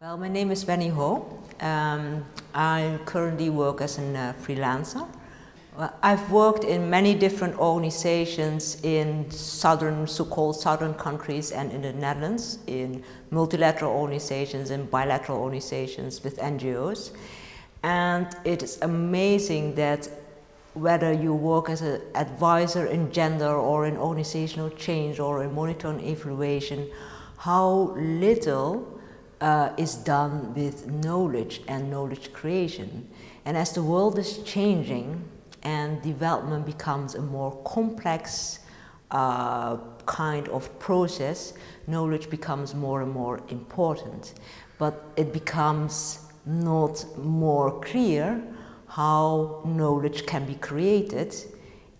Well, my name is Wenny Ho. I currently work as a freelancer. I've worked in many different organizations in so-called southern countries and in the Netherlands, in multilateral organizations and bilateral organizations with NGOs. And it is amazing that whether you work as an advisor in gender or in organizational change or in monitoring and evaluation, how little is done with knowledge and knowledge creation. And as the world is changing and development becomes a more complex kind of process, knowledge becomes more and more important. But it becomes not more clear how knowledge can be created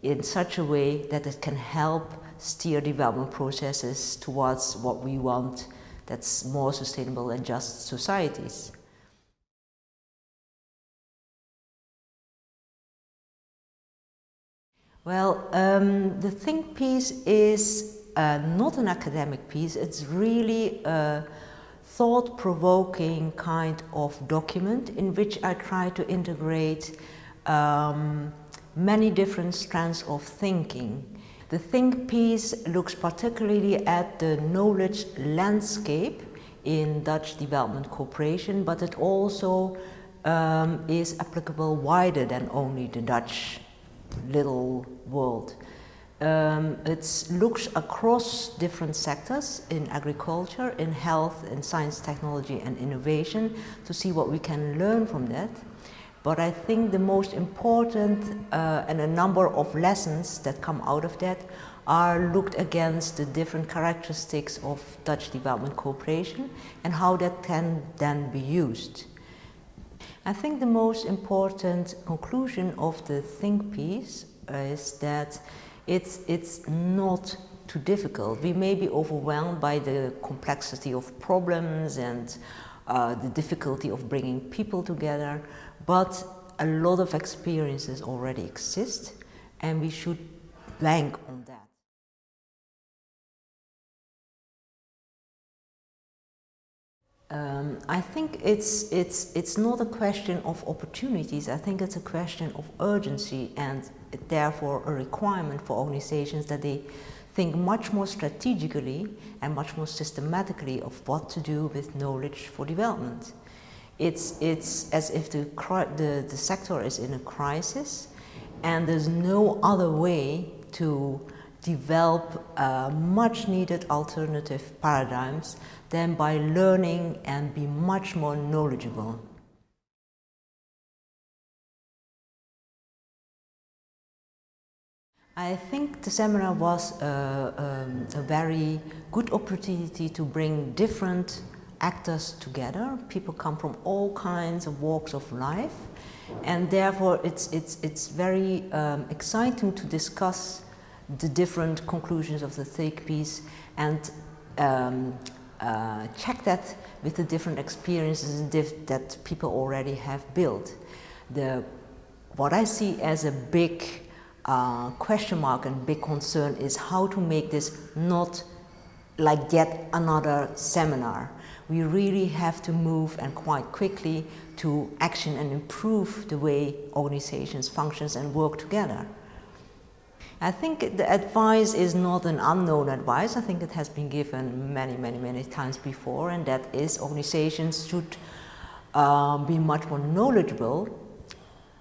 in such a way that it can help steer development processes towards what we want, that's more sustainable and just societies. Well, the think piece is not an academic piece. It's really a thought-provoking kind of document in which I try to integrate many different strands of thinking. The think piece looks particularly at the knowledge landscape in Dutch development cooperation, but it also is applicable wider than only the Dutch little world. It looks across different sectors in agriculture, in health, in science, technology and innovation to see what we can learn from that. But I think the most important and a number of lessons that come out of that are looked against the different characteristics of Dutch development cooperation and how that can then be used. I think the most important conclusion of the think piece is that it's not too difficult. We may be overwhelmed by the complexity of problems and the difficulty of bringing people together, but a lot of experiences already exist and we should bank on that. I think it's not a question of opportunities. I think it's a question of urgency and therefore a requirement for organizations that they think much more strategically and much more systematically of what to do with knowledge for development. It's as if the sector is in a crisis and there's no other way to develop much needed alternative paradigms than by learning and be much more knowledgeable. I think the seminar was a very good opportunity to bring different actors together. People come from all kinds of walks of life, and therefore it's very exciting to discuss the different conclusions of the think piece and check that with the different experiences that people already have built. What I see as a big question mark and big concern is how to make this not like yet another seminar. We really have to move and quite quickly to action and improve the way organizations function and work together. I think the advice is not an unknown advice. I think it has been given many times before, and that is organizations should be much more knowledgeable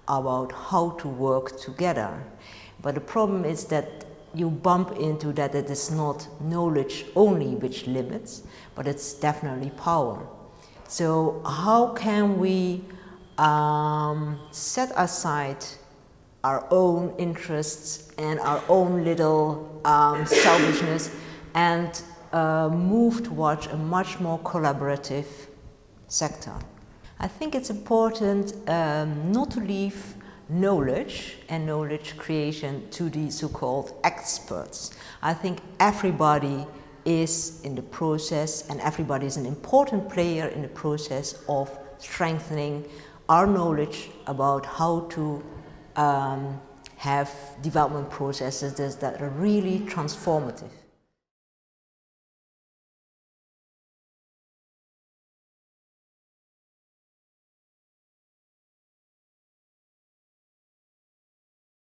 about how to work together. But the problem is that you bump into that it is not knowledge only which limits, but it's definitely power. So how can we set aside our own interests and our own little selfishness and move towards a much more collaborative sector? I think it's important not to leave knowledge and knowledge creation to the so-called experts. I think everybody is in the process and everybody is an important player in the process of strengthening our knowledge about how to have development processes that are really transformative.